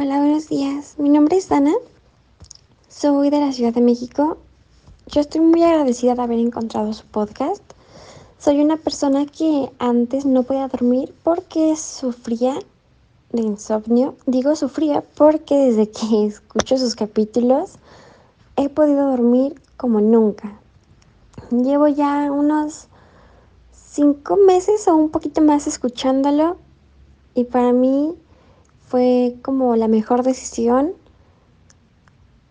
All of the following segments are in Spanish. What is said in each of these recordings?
Hola, buenos días. Mi nombre es Dana. Soy de la Ciudad de México. Yo estoy muy agradecida de haber encontrado su podcast. Soy una persona que antes no podía dormir porque sufría de insomnio. Digo sufría porque desde que escucho sus capítulos he podido dormir como nunca. Llevo ya unos 5 meses o un poquito más escuchándolo y para mí fue como la mejor decisión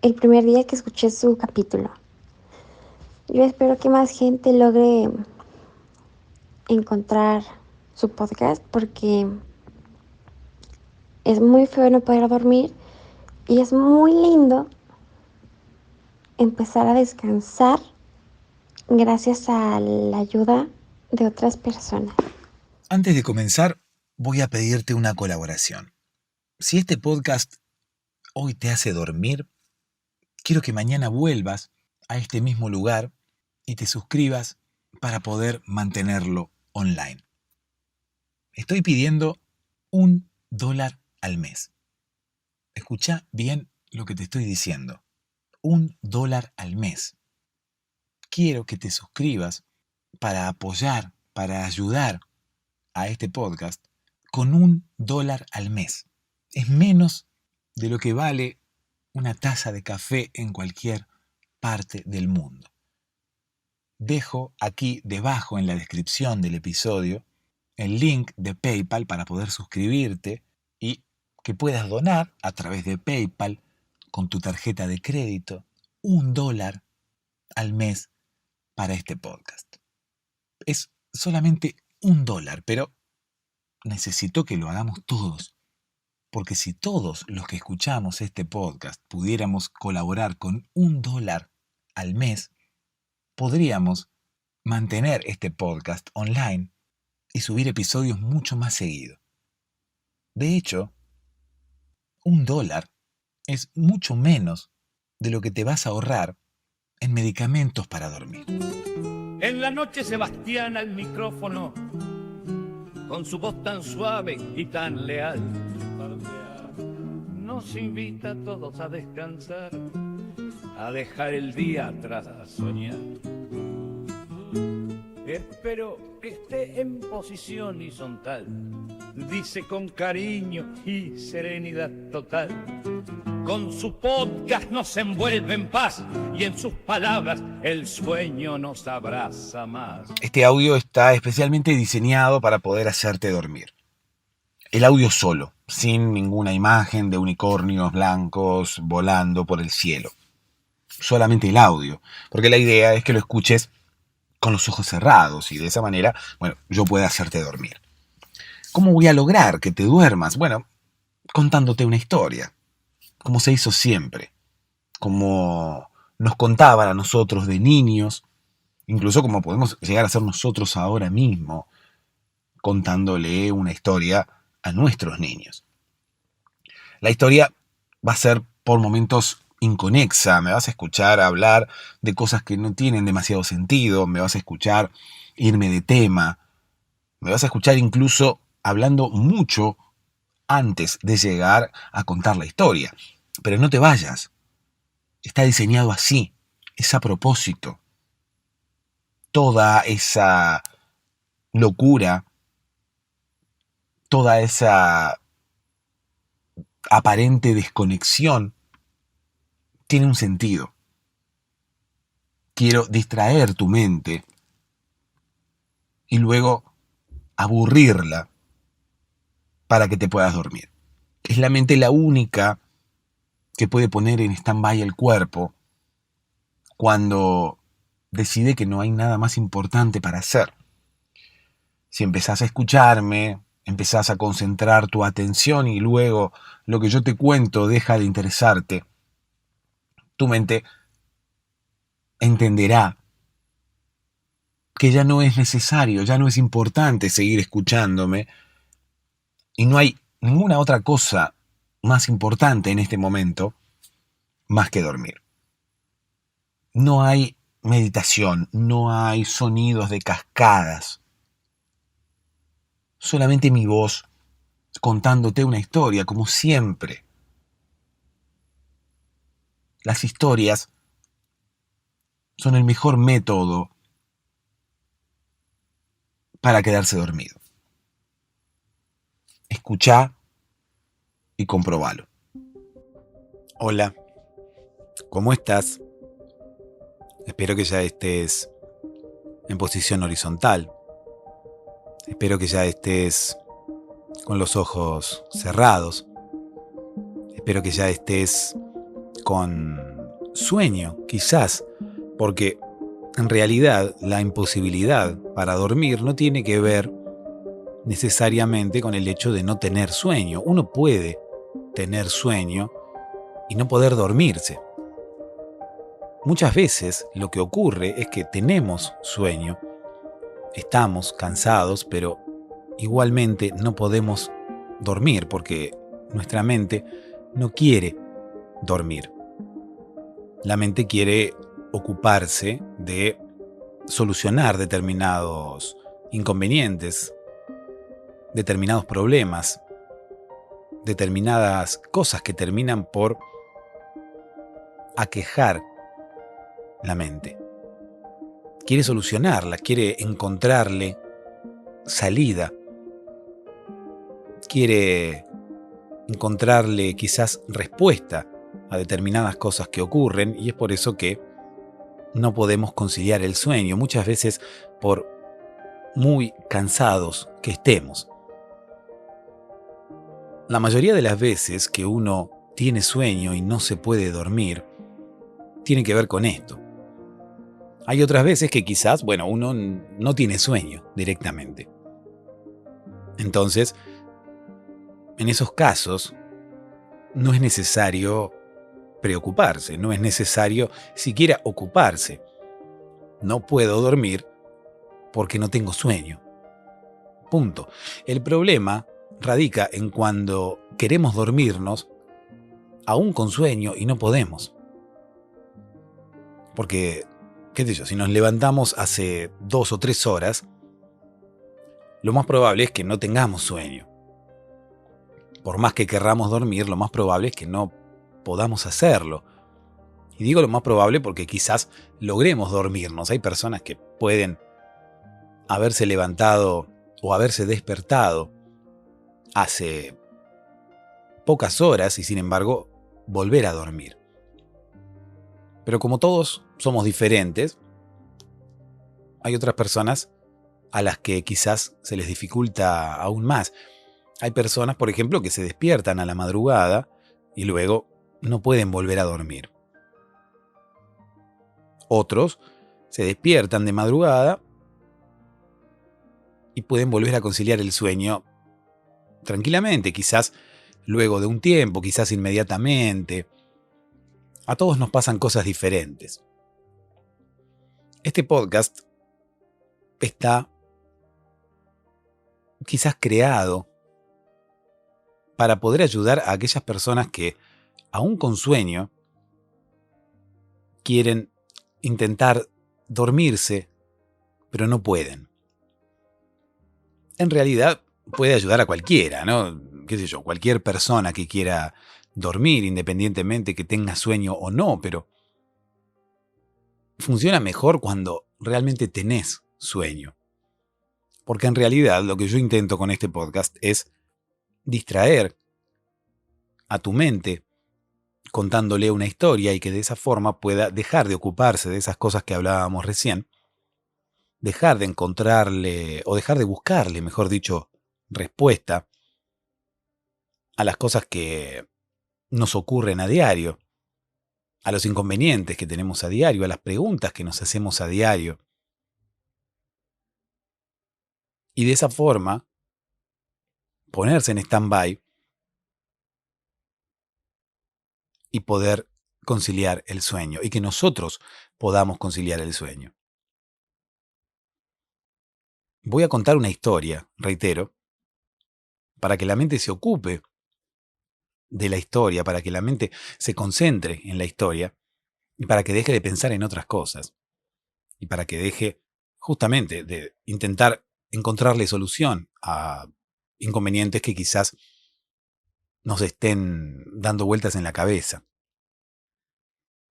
el primer día que escuché su capítulo. Yo espero que más gente logre encontrar su podcast porque es muy feo no poder dormir y es muy lindo empezar a descansar gracias a la ayuda de otras personas. Antes de comenzar, voy a pedirte una colaboración. Si este podcast hoy te hace dormir, quiero que mañana vuelvas a este mismo lugar y te suscribas para poder mantenerlo online. Estoy pidiendo $1 al mes. Escucha bien lo que te estoy diciendo. $1 al mes. Quiero que te suscribas para apoyar, para ayudar a este podcast con $1 al mes. Es menos de lo que vale una taza de café en cualquier parte del mundo. Dejo aquí debajo en la descripción del episodio el link de PayPal para poder suscribirte y que puedas donar a través de PayPal con tu tarjeta de crédito $1 al mes para este podcast. Es solamente $1, pero necesito que lo hagamos todos. Porque si todos los que escuchamos este podcast pudiéramos colaborar con $1 al mes, podríamos mantener este podcast online y subir episodios mucho más seguido. De hecho, $1 es mucho menos de lo que te vas a ahorrar en medicamentos para dormir. En la noche Sebastián al micrófono, con su voz tan suave y tan leal, nos invita a todos a descansar, a dejar el día atrás, a soñar. Espero que esté en posición horizontal, dice con cariño y serenidad total. Con su podcast nos envuelve en paz y en sus palabras el sueño nos abraza más. Este audio está especialmente diseñado para poder hacerte dormir. El audio solo, sin ninguna imagen de unicornios blancos volando por el cielo. Solamente el audio, porque la idea es que lo escuches con los ojos cerrados y de esa manera, yo pueda hacerte dormir. ¿Cómo voy a lograr que te duermas? Bueno, contándote una historia, como se hizo siempre, como nos contaban a nosotros de niños, incluso como podemos llegar a ser nosotros ahora mismo, contándole una historia a nuestros niños. La historia va a ser por momentos inconexa, me vas a escuchar hablar de cosas que no tienen demasiado sentido, me vas a escuchar irme de tema, me vas a escuchar incluso hablando mucho antes de llegar a contar la historia. Pero no te vayas, está diseñado así, es a propósito. Toda esa locura, toda esa aparente desconexión tiene un sentido. Quiero distraer tu mente y luego aburrirla para que te puedas dormir. Es la mente la única que puede poner en stand-by el cuerpo cuando decide que no hay nada más importante para hacer. Si empezás a escucharme, empezás a concentrar tu atención y luego lo que yo te cuento deja de interesarte, tu mente entenderá que ya no es necesario, ya no es importante seguir escuchándome y no hay ninguna otra cosa más importante en este momento más que dormir. No hay meditación, no hay sonidos de cascadas, solamente mi voz contándote una historia como siempre, Las historias son el mejor método para quedarse dormido. Escuchá y comprobalo. Hola, ¿cómo estás? Espero que ya estés en posición horizontal. Espero que ya estés con los ojos cerrados. Espero que ya estés con sueño, quizás, porque en realidad la imposibilidad para dormir no tiene que ver necesariamente con el hecho de no tener sueño. Uno puede tener sueño y no poder dormirse. Muchas veces lo que ocurre es que tenemos sueño, estamos cansados, pero igualmente no podemos dormir porque nuestra mente no quiere dormir. La mente quiere ocuparse de solucionar determinados inconvenientes, determinados problemas, determinadas cosas que terminan por aquejar la mente. Quiere solucionarla, quiere encontrarle salida, quiere encontrarle quizás respuesta a determinadas cosas que ocurren, y es por eso que no podemos conciliar el sueño, muchas veces por muy cansados que estemos. La mayoría de las veces que uno tiene sueño y no se puede dormir, tiene que ver con esto. Hay otras veces que quizás, uno no tiene sueño directamente. Entonces, en esos casos, no es necesario preocuparse, no es necesario siquiera ocuparse. No puedo dormir porque no tengo sueño. Punto. El problema radica en cuando queremos dormirnos, aún con sueño, y no podemos. Porque, si nos levantamos hace 2 o 3 horas, lo más probable es que no tengamos sueño. Por más que querramos dormir, lo más probable es que no podamos hacerlo. Y digo lo más probable porque quizás logremos dormirnos. Hay personas que pueden haberse levantado o haberse despertado hace pocas horas y sin embargo volver a dormir. Pero como todos somos diferentes, hay otras personas a las que quizás se les dificulta aún más. Hay personas, por ejemplo, que se despiertan a la madrugada y luego no pueden volver a dormir. Otros se despiertan de madrugada y pueden volver a conciliar el sueño tranquilamente, quizás luego de un tiempo, quizás inmediatamente. A todos nos pasan cosas diferentes. Este podcast está quizás creado para poder ayudar a aquellas personas que, aún con sueño, quieren intentar dormirse, pero no pueden. En realidad puede ayudar a cualquiera, ¿no? Cualquier persona que quiera dormir, independientemente que tenga sueño o no, pero funciona mejor cuando realmente tenés sueño. Porque en realidad lo que yo intento con este podcast es distraer a tu mente contándole una historia y que de esa forma pueda dejar de ocuparse de esas cosas que hablábamos recién, dejar de encontrarle, o dejar de buscarle, mejor dicho, respuesta a las cosas que nos ocurren a diario, a los inconvenientes que tenemos a diario, a las preguntas que nos hacemos a diario. Y de esa forma, ponerse en stand-by y poder conciliar el sueño, y que nosotros podamos conciliar el sueño. Voy a contar una historia, reitero, para que la mente se ocupe de la historia, para que la mente se concentre en la historia y para que deje de pensar en otras cosas y para que deje justamente de intentar encontrarle solución a inconvenientes que quizás nos estén dando vueltas en la cabeza.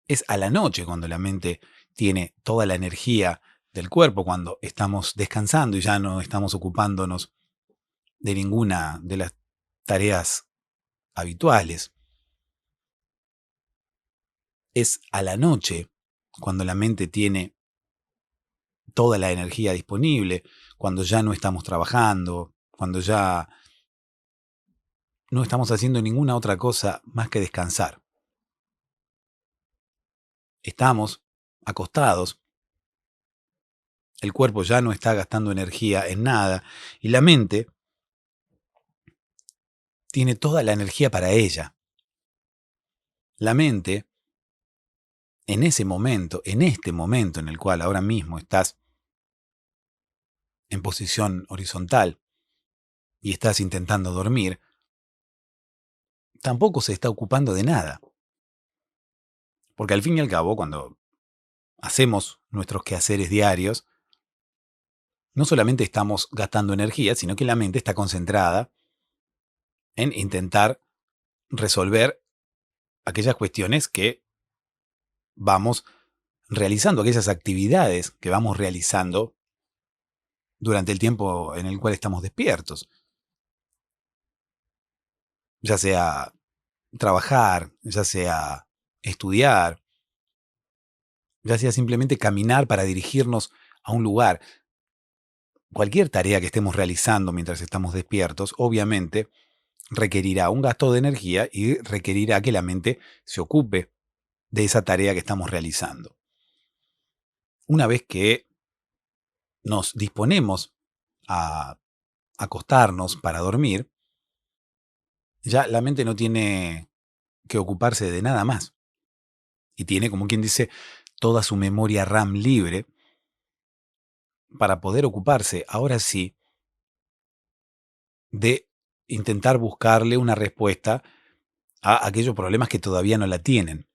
Es a la noche cuando la mente tiene toda la energía del cuerpo, cuando estamos descansando y ya no estamos ocupándonos de ninguna de las tareas habituales. Es a la noche cuando la mente tiene toda la energía disponible, cuando ya no estamos trabajando, cuando ya no estamos haciendo ninguna otra cosa más que descansar. Estamos acostados, el cuerpo ya no está gastando energía en nada y la mente tiene toda la energía para ella. La mente, en ese momento, en este momento en el cual ahora mismo estás en posición horizontal y estás intentando dormir, tampoco se está ocupando de nada. Porque al fin y al cabo, cuando hacemos nuestros quehaceres diarios, no solamente estamos gastando energía, sino que la mente está concentrada en intentar resolver aquellas cuestiones que vamos realizando, aquellas actividades que vamos realizando durante el tiempo en el cual estamos despiertos. Ya sea trabajar, ya sea estudiar, ya sea simplemente caminar para dirigirnos a un lugar. Cualquier tarea que estemos realizando mientras estamos despiertos, obviamente, requerirá un gasto de energía y requerirá que la mente se ocupe de esa tarea que estamos realizando. Una vez que nos disponemos a acostarnos para dormir, ya la mente no tiene que ocuparse de nada más. Y tiene, como quien dice, toda su memoria RAM libre para poder ocuparse, ahora sí, de intentar buscarle una respuesta a aquellos problemas que todavía no la tienen.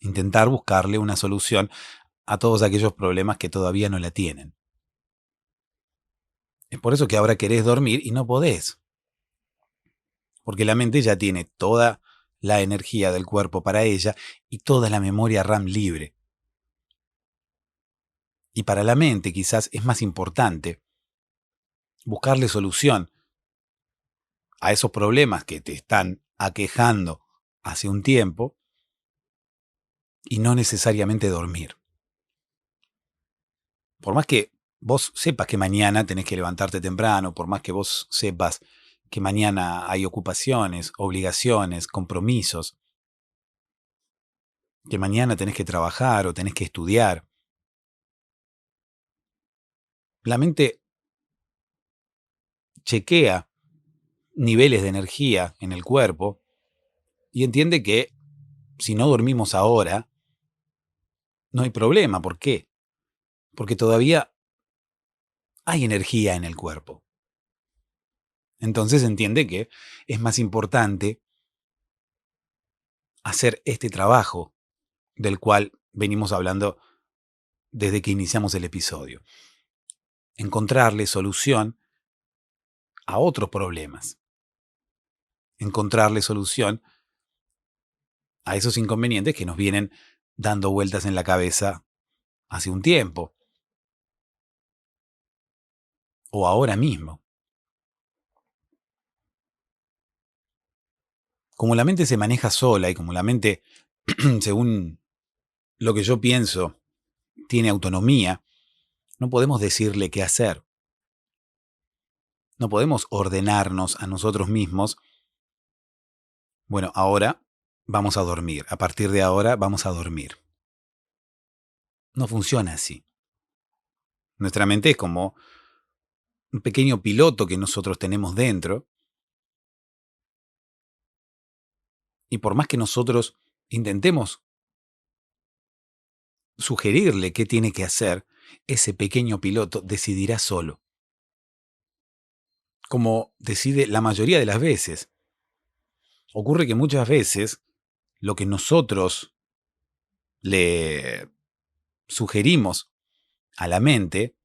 Intentar buscarle una solución a todos aquellos problemas que todavía no la tienen. Es por eso que ahora querés dormir y no podés. Porque la mente ya tiene toda la energía del cuerpo para ella y toda la memoria RAM libre. Y para la mente quizás es más importante buscarle solución a esos problemas que te están aquejando hace un tiempo y no necesariamente dormir. Por más que vos sepas que mañana tenés que levantarte temprano, por más que vos sepas que mañana hay ocupaciones, obligaciones, compromisos, que mañana tenés que trabajar o tenés que estudiar, la mente chequea niveles de energía en el cuerpo y entiende que si no dormimos ahora, no hay problema. ¿Por qué? Porque todavía hay energía en el cuerpo. Entonces entiende que es más importante hacer este trabajo del cual venimos hablando desde que iniciamos el episodio. Encontrarle solución a otros problemas. Encontrarle solución a esos inconvenientes que nos vienen dando vueltas en la cabeza hace un tiempo. O ahora mismo. Como la mente se maneja sola y como la mente, según lo que yo pienso, tiene autonomía, no podemos decirle qué hacer. No podemos ordenarnos a nosotros mismos. Bueno, ahora vamos a dormir. A partir de ahora vamos a dormir. No funciona así. Nuestra mente es como un pequeño piloto que nosotros tenemos dentro. Y por más que nosotros intentemos sugerirle qué tiene que hacer, ese pequeño piloto decidirá solo. Como decide la mayoría de las veces. Ocurre que muchas veces lo que nosotros le sugerimos a la mente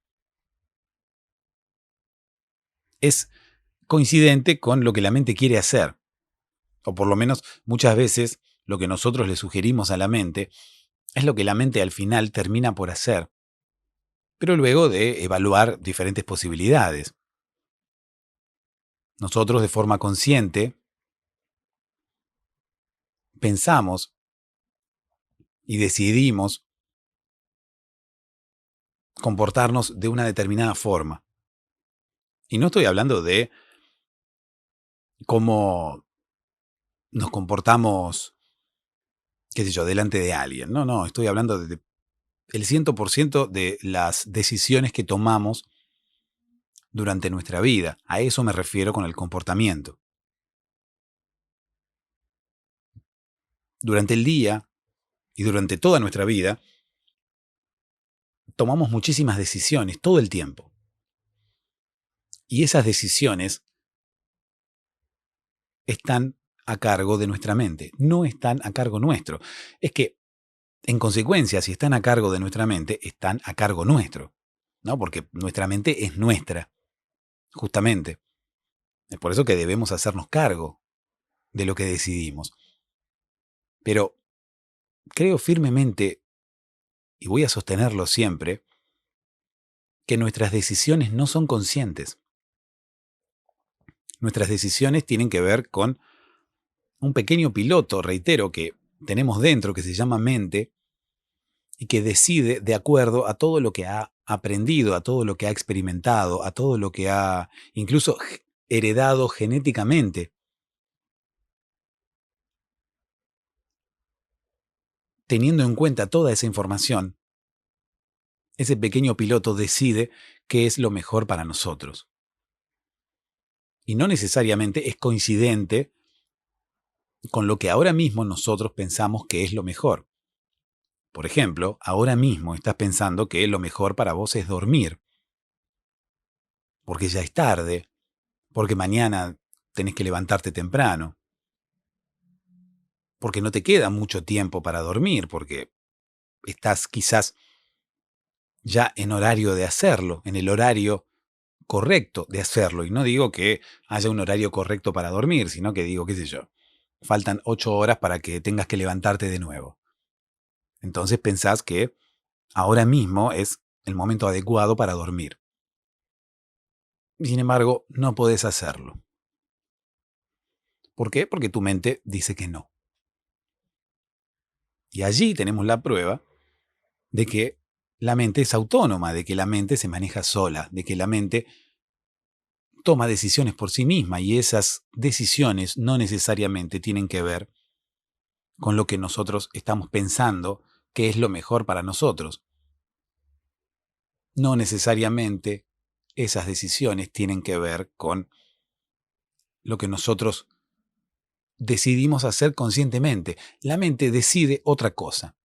es coincidente con lo que la mente quiere hacer. O por lo menos muchas veces lo que nosotros le sugerimos a la mente, es lo que la mente al final termina por hacer, pero luego de evaluar diferentes posibilidades. Nosotros de forma consciente pensamos y decidimos comportarnos de una determinada forma. Y no estoy hablando de cómo nos comportamos, qué sé yo, delante de alguien. No, estoy hablando del 100% de las decisiones que tomamos durante nuestra vida. A eso me refiero con el comportamiento. Durante el día y durante toda nuestra vida, tomamos muchísimas decisiones todo el tiempo. Y esas decisiones están a cargo de nuestra mente, no están a cargo nuestro. Es que, en consecuencia, si están a cargo de nuestra mente, están a cargo nuestro, ¿no? Porque nuestra mente es nuestra, justamente. Es por eso que debemos hacernos cargo de lo que decidimos. Pero creo firmemente, y voy a sostenerlo siempre, que nuestras decisiones no son conscientes. Nuestras decisiones tienen que ver con un pequeño piloto, reitero, que tenemos dentro, que se llama mente, y que decide de acuerdo a todo lo que ha aprendido, a todo lo que ha experimentado, a todo lo que ha incluso heredado genéticamente. Teniendo en cuenta toda esa información, ese pequeño piloto decide qué es lo mejor para nosotros. Y no necesariamente es coincidente con lo que ahora mismo nosotros pensamos que es lo mejor. Por ejemplo, ahora mismo estás pensando que lo mejor para vos es dormir, porque ya es tarde, porque mañana tenés que levantarte temprano, porque no te queda mucho tiempo para dormir, porque estás quizás ya en horario de hacerlo, en el horario correcto de hacerlo. Y no digo que haya un horario correcto para dormir, sino que digo, qué sé yo, faltan 8 horas para que tengas que levantarte de nuevo. Entonces pensás que ahora mismo es el momento adecuado para dormir. Sin embargo, no podés hacerlo. ¿Por qué? Porque tu mente dice que no. Y allí tenemos la prueba de que la mente es autónoma, de que la mente se maneja sola, de que la mente toma decisiones por sí misma y esas decisiones no necesariamente tienen que ver con lo que nosotros estamos pensando que es lo mejor para nosotros. No necesariamente esas decisiones tienen que ver con lo que nosotros decidimos hacer conscientemente. La mente decide otra cosa.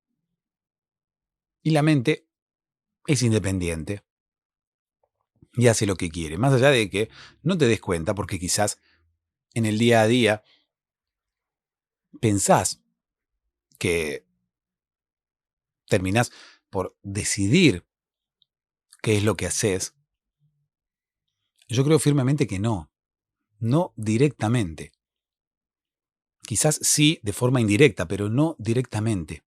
Y la mente es independiente y hace lo que quiere, más allá de que no te des cuenta porque quizás en el día a día pensás que terminás por decidir qué es lo que haces. Yo creo firmemente que no directamente. Quizás sí de forma indirecta, pero no directamente.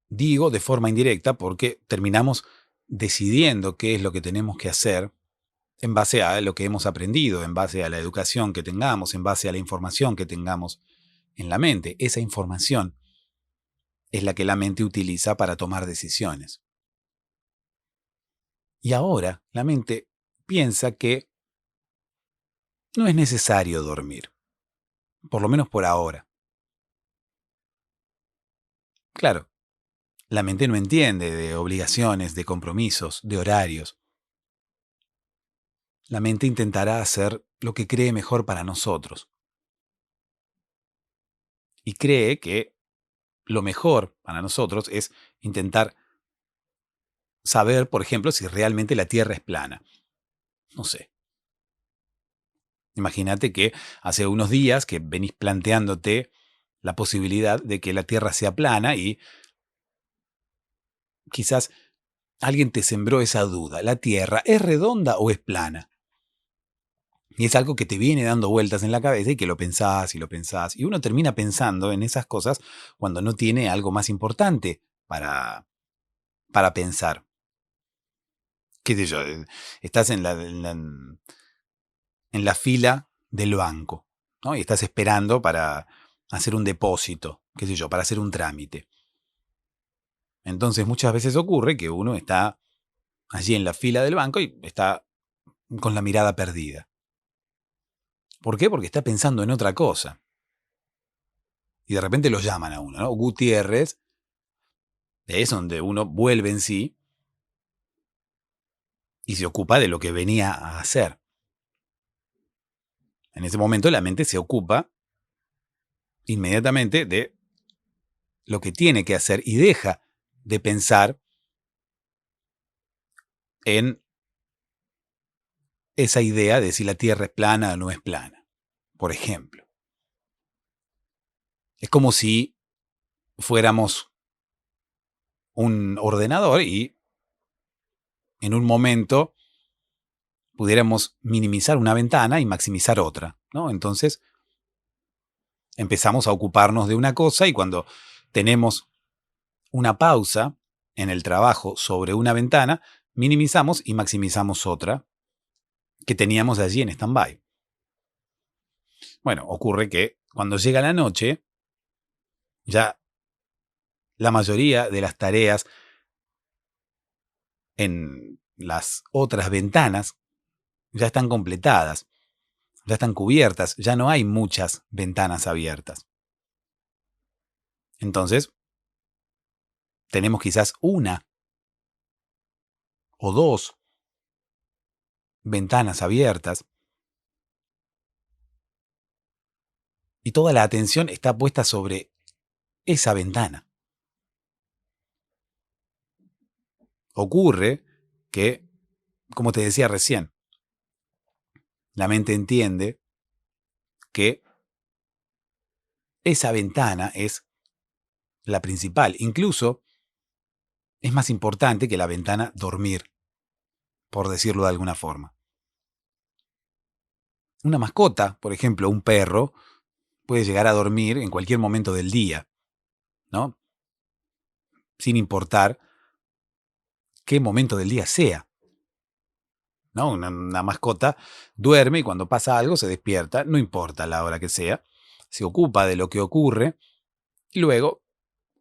Digo de forma indirecta porque terminamos decidiendo qué es lo que tenemos que hacer en base a lo que hemos aprendido, en base a la educación que tengamos, en base a la información que tengamos en la mente. Esa información es la que la mente utiliza para tomar decisiones. Y ahora la mente piensa que no es necesario dormir, por lo menos por ahora. Claro, la mente no entiende de obligaciones, de compromisos, de horarios. La mente intentará hacer lo que cree mejor para nosotros. Y cree que lo mejor para nosotros es intentar saber, por ejemplo, si realmente la Tierra es plana. No sé. Imagínate que hace unos días que venís planteándote la posibilidad de que la Tierra sea plana y quizás alguien te sembró esa duda. ¿La Tierra es redonda o es plana? Y es algo que te viene dando vueltas en la cabeza y que lo pensás y lo pensás. Y uno termina pensando en esas cosas cuando no tiene algo más importante para pensar. ¿Qué sé yo? Estás en la fila del banco, ¿no? Y estás esperando para hacer un depósito, qué sé yo, para hacer un trámite. Entonces muchas veces ocurre que uno está allí en la fila del banco y está con la mirada perdida. ¿Por qué? Porque está pensando en otra cosa. Y de repente lo llaman a uno, ¿no? Gutiérrez, es donde uno vuelve en sí y se ocupa de lo que venía a hacer. En ese momento la mente se ocupa inmediatamente de lo que tiene que hacer y deja de pensar en esa idea de si la Tierra es plana o no es plana, por ejemplo. Es como si fuéramos un ordenador y en un momento pudiéramos minimizar una ventana y maximizar otra, ¿no? Entonces empezamos a ocuparnos de una cosa y cuando tenemos una pausa en el trabajo sobre una ventana, minimizamos y maximizamos otra que teníamos allí en stand-by. Bueno, ocurre que cuando llega la noche, ya la mayoría de las tareas en las otras ventanas ya están completadas, ya están cubiertas, ya no hay muchas ventanas abiertas. Entonces, tenemos quizás una o dos ventanas abiertas y toda la atención está puesta sobre esa ventana. Ocurre que, como te decía recién, la mente entiende que esa ventana es la principal. Incluso es más importante que la ventana dormir, por decirlo de alguna forma. Una mascota, por ejemplo, un perro, puede llegar a dormir en cualquier momento del día, ¿no? Sin importar qué momento del día sea, ¿no? Una mascota duerme y cuando pasa algo se despierta, no importa la hora que sea, se ocupa de lo que ocurre y luego,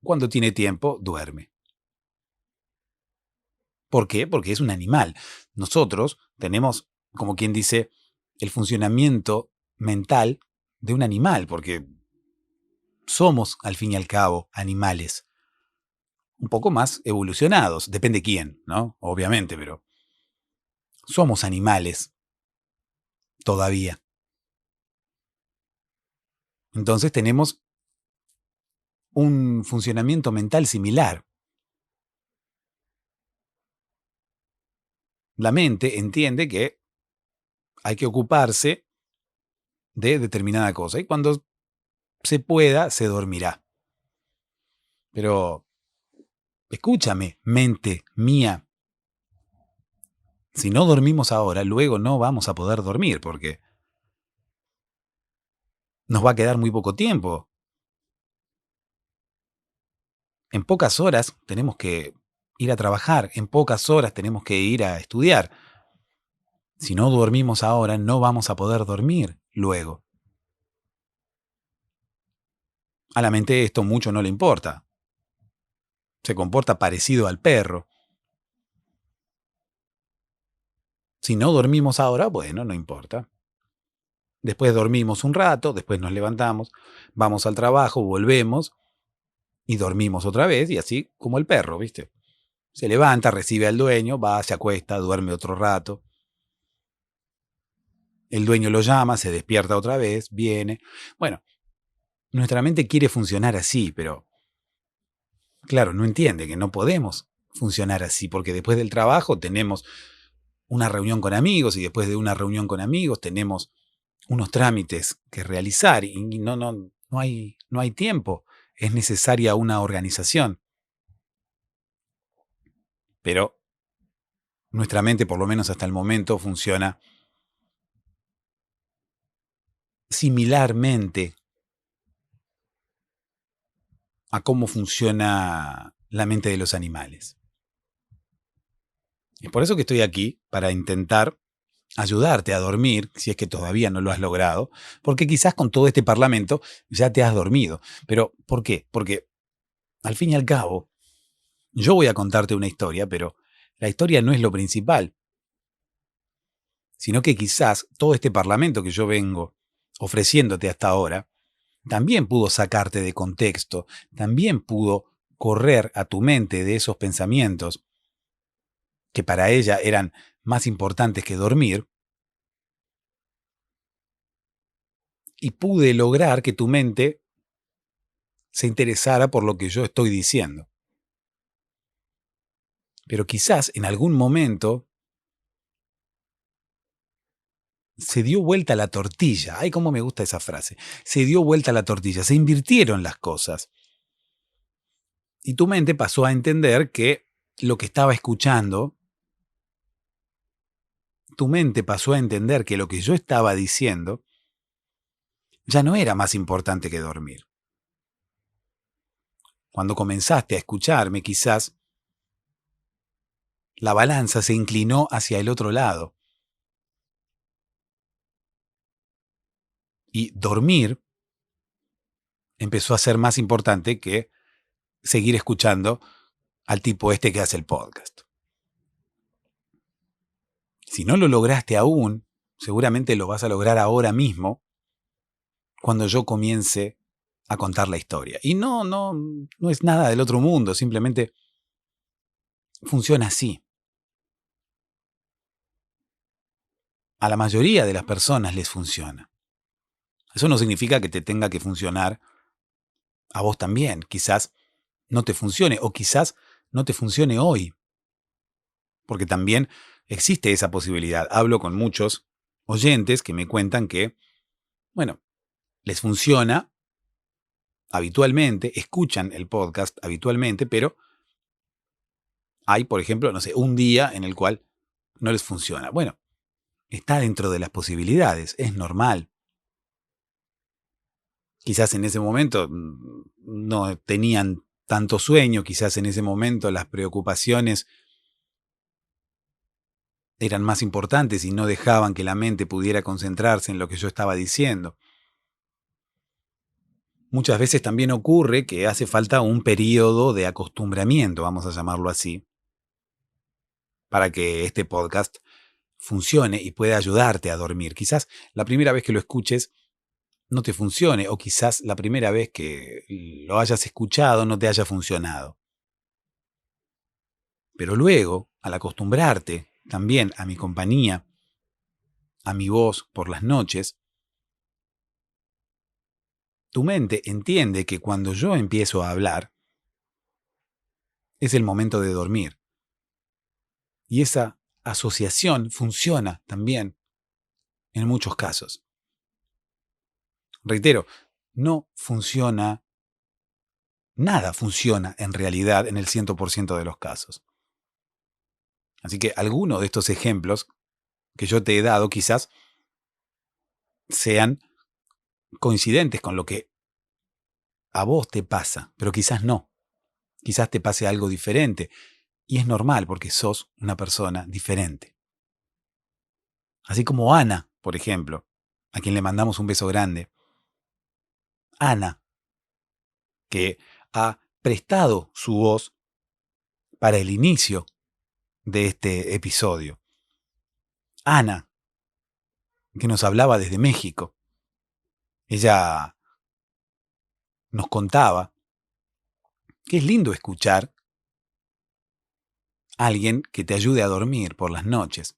cuando tiene tiempo, duerme. ¿Por qué? Porque es un animal. Nosotros tenemos, como quien dice, el funcionamiento mental de un animal, porque somos, al fin y al cabo, animales. Un poco más evolucionados, depende quién, ¿no? Obviamente, pero somos animales todavía. Entonces tenemos un funcionamiento mental similar. La mente entiende que hay que ocuparse de determinada cosa y cuando se pueda, se dormirá. Pero escúchame, mente mía, si no dormimos ahora, luego no vamos a poder dormir porque nos va a quedar muy poco tiempo. En pocas horas tenemos que ir a trabajar, en pocas horas tenemos que ir a estudiar. Si no dormimos ahora, no vamos a poder dormir luego. A la mente esto mucho no le importa. Se comporta parecido al perro. Si no dormimos ahora, bueno, no importa. Después dormimos un rato, después nos levantamos, vamos al trabajo, volvemos y dormimos otra vez y así como el perro, ¿viste? Se levanta, recibe al dueño, va, se acuesta, duerme otro rato. El dueño lo llama, se despierta otra vez, viene. Bueno, nuestra mente quiere funcionar así, pero claro, no entiende que no podemos funcionar así, porque después del trabajo tenemos una reunión con amigos y después de una reunión con amigos tenemos unos trámites que realizar y no hay tiempo. Es necesaria una organización. Pero nuestra mente, por lo menos hasta el momento, funciona similarmente a cómo funciona la mente de los animales. Es por eso que estoy aquí, para intentar ayudarte a dormir, si es que todavía no lo has logrado, porque quizás con todo este parlamento ya te has dormido. Pero, ¿por qué? Porque, al fin y al cabo, yo voy a contarte una historia, pero la historia no es lo principal, sino que quizás todo este parlamento que yo vengo ofreciéndote hasta ahora, también pudo sacarte de contexto, también pudo correr a tu mente de esos pensamientos que para ella eran más importantes que dormir, y pude lograr que tu mente se interesara por lo que yo estoy diciendo. Pero quizás en algún momento se dio vuelta la tortilla. Ay, cómo me gusta esa frase. Se dio vuelta la tortilla, se invirtieron las cosas. Y tu mente pasó a entender que lo que estaba escuchando, tu mente pasó a entender que lo que yo estaba diciendo ya no era más importante que dormir. Cuando comenzaste a escucharme, quizás la balanza se inclinó hacia el otro lado. Y dormir empezó a ser más importante que seguir escuchando al tipo este que hace el podcast. Si no lo lograste aún, seguramente lo vas a lograr ahora mismo, cuando yo comience a contar la historia. Y no es nada del otro mundo, simplemente funciona así. A la mayoría de las personas les funciona. Eso no significa que te tenga que funcionar a vos también. Quizás no te funcione, o quizás no te funcione hoy. Porque también existe esa posibilidad. Hablo con muchos oyentes que me cuentan que, bueno, les funciona habitualmente, escuchan el podcast habitualmente, pero hay, por ejemplo, no sé, un día en el cual no les funciona. Bueno, está dentro de las posibilidades, es normal. Quizás en ese momento no tenían tanto sueño, quizás en ese momento las preocupaciones eran más importantes y no dejaban que la mente pudiera concentrarse en lo que yo estaba diciendo. Muchas veces también ocurre que hace falta un periodo de acostumbramiento, vamos a llamarlo así, para que este podcast funcione y pueda ayudarte a dormir. Quizás la primera vez que lo escuches no te funcione, o quizás la primera vez que lo hayas escuchado no te haya funcionado. Pero luego, al acostumbrarte también a mi compañía, a mi voz por las noches, tu mente entiende que cuando yo empiezo a hablar, es el momento de dormir. Y esa asociación funciona también en muchos casos. Reitero, no funciona, nada funciona en realidad en el 100% de los casos. Así que algunos de estos ejemplos que yo te he dado quizás sean coincidentes con lo que a vos te pasa, pero quizás no. Quizás te pase algo diferente. Y es normal porque sos una persona diferente. Así como Ana, por ejemplo, a quien le mandamos un beso grande. Ana, que ha prestado su voz para el inicio de este episodio. Ana, que nos hablaba desde México. Ella nos contaba que es lindo escuchar a alguien que te ayude a dormir por las noches.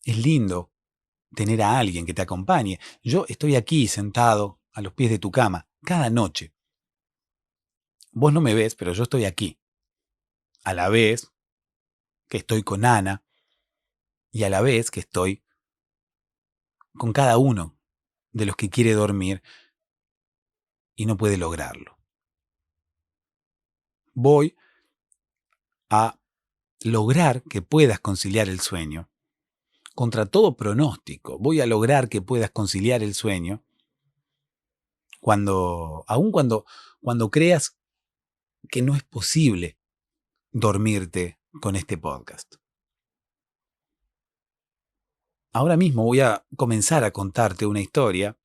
Es lindo tener a alguien que te acompañe. Yo estoy aquí sentado a los pies de tu cama cada noche. Vos no me ves, pero yo estoy aquí. A la vez que estoy con Ana y a la vez que estoy con cada uno de los que quiere dormir y no puede lograrlo. Voy a lograr que puedas conciliar el sueño contra todo pronóstico. Voy a lograr que puedas conciliar el sueño cuando creas que no es posible dormirte con este podcast. Ahora mismo voy a comenzar a contarte una historia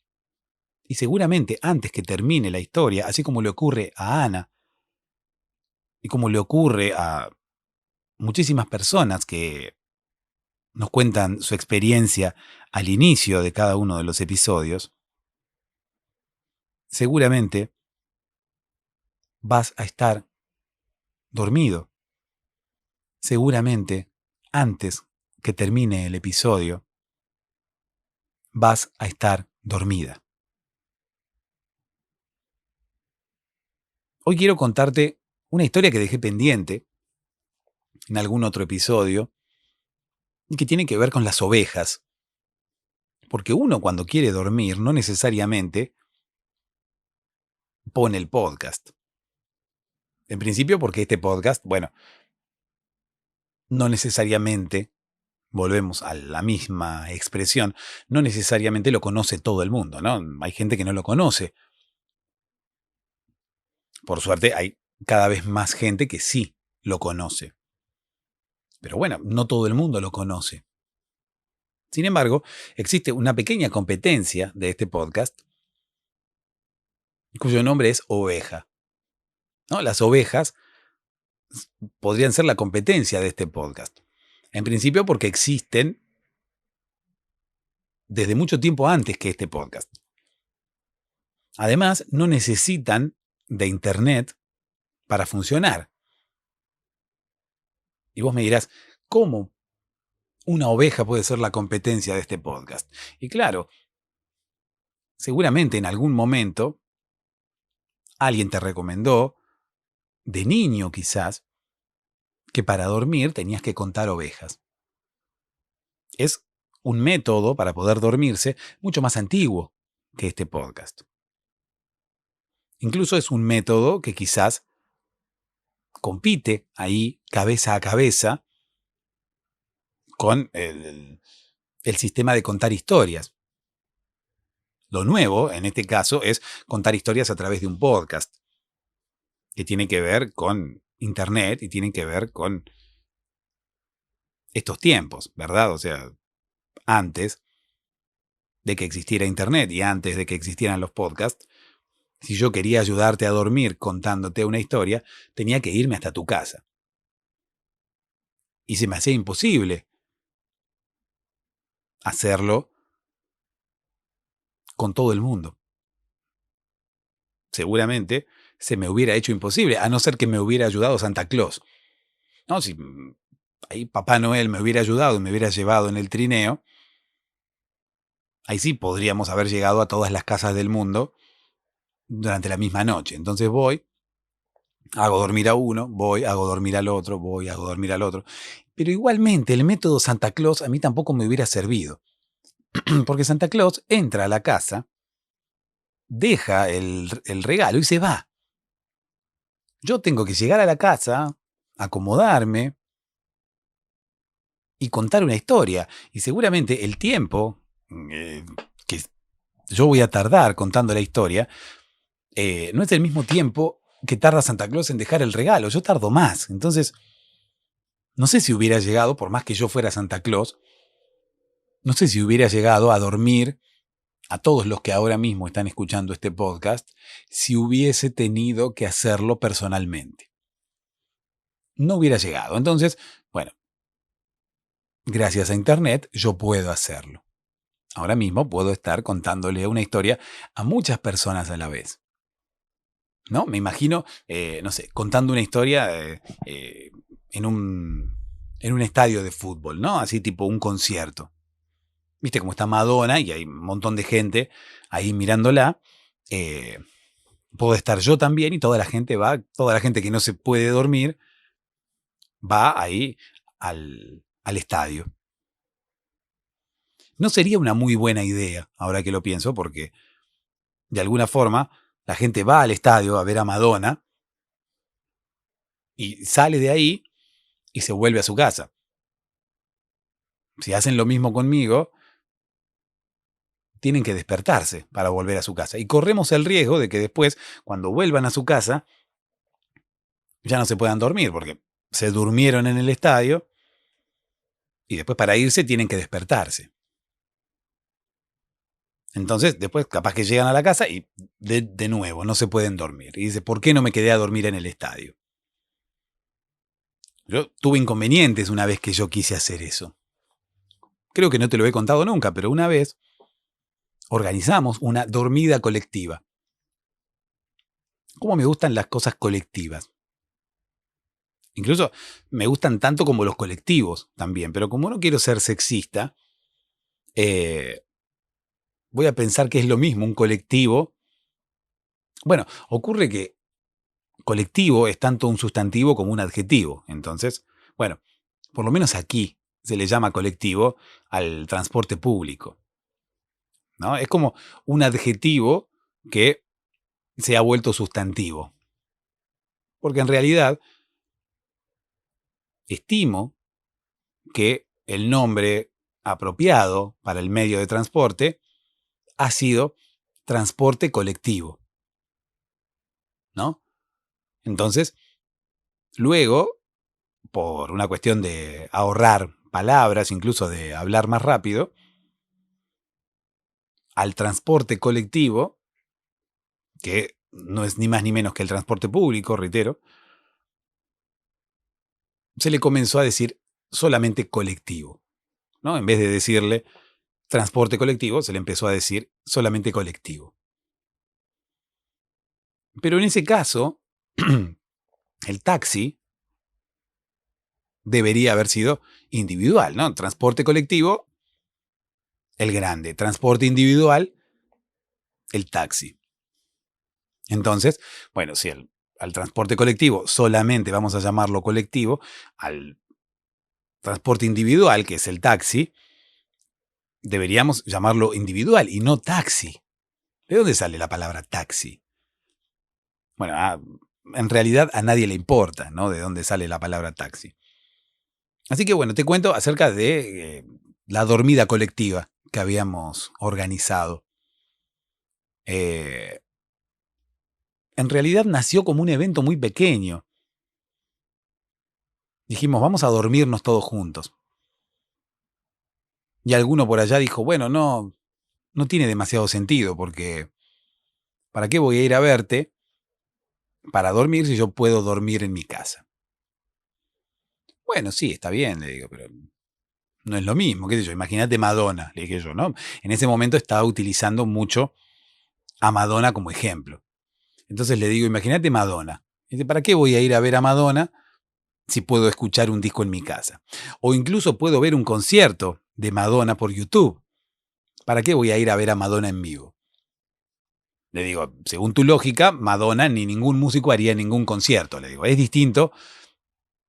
y seguramente antes que termine la historia, así como le ocurre a Ana y como le ocurre a muchísimas personas que nos cuentan su experiencia al inicio de cada uno de los episodios, seguramente vas a estar dormido. Seguramente antes que termine el episodio, vas a estar dormida. Hoy quiero contarte una historia que dejé pendiente en algún otro episodio y que tiene que ver con las ovejas. Porque uno cuando quiere dormir no necesariamente pone el podcast. En principio porque este podcast, bueno, no necesariamente, volvemos a la misma expresión, no necesariamente lo conoce todo el mundo, ¿no? Hay gente que no lo conoce. Por suerte hay cada vez más gente que sí lo conoce. Pero bueno, no todo el mundo lo conoce. Sin embargo, existe una pequeña competencia de este podcast cuyo nombre es Oveja, ¿no? Las ovejas podrían ser la competencia de este podcast. En principio porque existen desde mucho tiempo antes que este podcast. Además, no necesitan de Internet para funcionar. Y vos me dirás, ¿cómo una oveja puede ser la competencia de este podcast? Y claro, seguramente en algún momento alguien te recomendó, de niño quizás, que para dormir tenías que contar ovejas. Es un método para poder dormirse mucho más antiguo que este podcast. Incluso es un método que quizás compite ahí cabeza a cabeza con el sistema de contar historias. Lo nuevo, en este caso, es contar historias a través de un podcast, que tiene que ver con Internet y tiene que ver con estos tiempos, ¿verdad? O sea, antes de que existiera Internet y antes de que existieran los podcasts, si yo quería ayudarte a dormir contándote una historia, tenía que irme hasta tu casa. Y se me hacía imposible hacerlo con todo el mundo. Seguramente se me hubiera hecho imposible, a no ser que me hubiera ayudado Santa Claus. No, si ahí Papá Noel me hubiera ayudado y me hubiera llevado en el trineo, ahí sí podríamos haber llegado a todas las casas del mundo durante la misma noche. Entonces voy, hago dormir a uno, voy, hago dormir al otro, voy, hago dormir al otro. Pero igualmente el método Santa Claus a mí tampoco me hubiera servido. Porque Santa Claus entra a la casa, deja el regalo y se va. Yo tengo que llegar a la casa, acomodarme y contar una historia. Y seguramente el tiempo que yo voy a tardar contando la historia no es el mismo tiempo que tarda Santa Claus en dejar el regalo. Yo tardo más. Entonces, no sé si hubiera llegado, por más que yo fuera Santa Claus, no sé si hubiera llegado a dormir a todos los que ahora mismo están escuchando este podcast si hubiese tenido que hacerlo personalmente. No hubiera llegado. Entonces, bueno, gracias a Internet yo puedo hacerlo. Ahora mismo puedo estar contándole una historia a muchas personas a la vez. ¿No? Me imagino, no sé, contando una historia en un estadio de fútbol, ¿no? Así tipo un concierto. Viste cómo está Madonna y hay un montón de gente ahí mirándola. Puedo estar yo también y toda la gente que no se puede dormir, va ahí al estadio. No sería una muy buena idea, ahora que lo pienso, porque de alguna forma la gente va al estadio a ver a Madonna y sale de ahí y se vuelve a su casa. si hacen lo mismo conmigo, tienen que despertarse para volver a su casa. Y corremos el riesgo de que después, cuando vuelvan a su casa, ya no se puedan dormir, porque se durmieron en el estadio y después para irse tienen que despertarse. Entonces, después capaz que llegan a la casa y de nuevo no se pueden dormir. Y dice, ¿por qué no me quedé a dormir en el estadio? Yo tuve inconvenientes una vez que yo quise hacer eso. Creo que no te lo he contado nunca, pero una vez organizamos una dormida colectiva. ¿Cómo me gustan las cosas colectivas? Incluso me gustan tanto como los colectivos también, pero como no quiero ser sexista, voy a pensar que es lo mismo un colectivo. Bueno, ocurre que colectivo es tanto un sustantivo como un adjetivo. Entonces, bueno, por lo menos aquí se le llama colectivo al transporte público, ¿no? Es como un adjetivo que se ha vuelto sustantivo. Porque en realidad estimo que el nombre apropiado para el medio de transporte ha sido transporte colectivo, ¿no? Entonces, luego, por una cuestión de ahorrar palabras, incluso de hablar más rápido, al transporte colectivo, que no es ni más ni menos que el transporte público, reitero, se le comenzó a decir solamente colectivo, ¿no? En vez de decirle transporte colectivo, se le empezó a decir solamente colectivo. Pero en ese caso, el taxi debería haber sido individual, ¿no? Transporte colectivo, el grande. Transporte individual, el taxi. Entonces, bueno, si al transporte colectivo solamente vamos a llamarlo colectivo, al transporte individual, que es el taxi, deberíamos llamarlo individual y no taxi. ¿De dónde sale la palabra taxi? Bueno, en realidad a nadie le importa, ¿no? De dónde sale la palabra taxi. Así que bueno, te cuento acerca de la dormida colectiva que habíamos organizado. En realidad nació como un evento muy pequeño. Dijimos, vamos a dormirnos todos juntos. Y alguno por allá dijo, bueno, no tiene demasiado sentido, porque ¿para qué voy a ir a verte para dormir si yo puedo dormir en mi casa? Bueno, sí, está bien, le digo, pero no es lo mismo, qué sé yo. Imagínate Madonna, le dije yo, ¿no? En ese momento estaba utilizando mucho a Madonna como ejemplo. Entonces le digo, imagínate Madonna. Dice, ¿para qué voy a ir a ver a Madonna si puedo escuchar un disco en mi casa? O incluso puedo ver un concierto de Madonna por YouTube. ¿Para qué voy a ir a ver a Madonna en vivo? Le digo, según tu lógica, Madonna ni ningún músico haría ningún concierto. Le digo, es distinto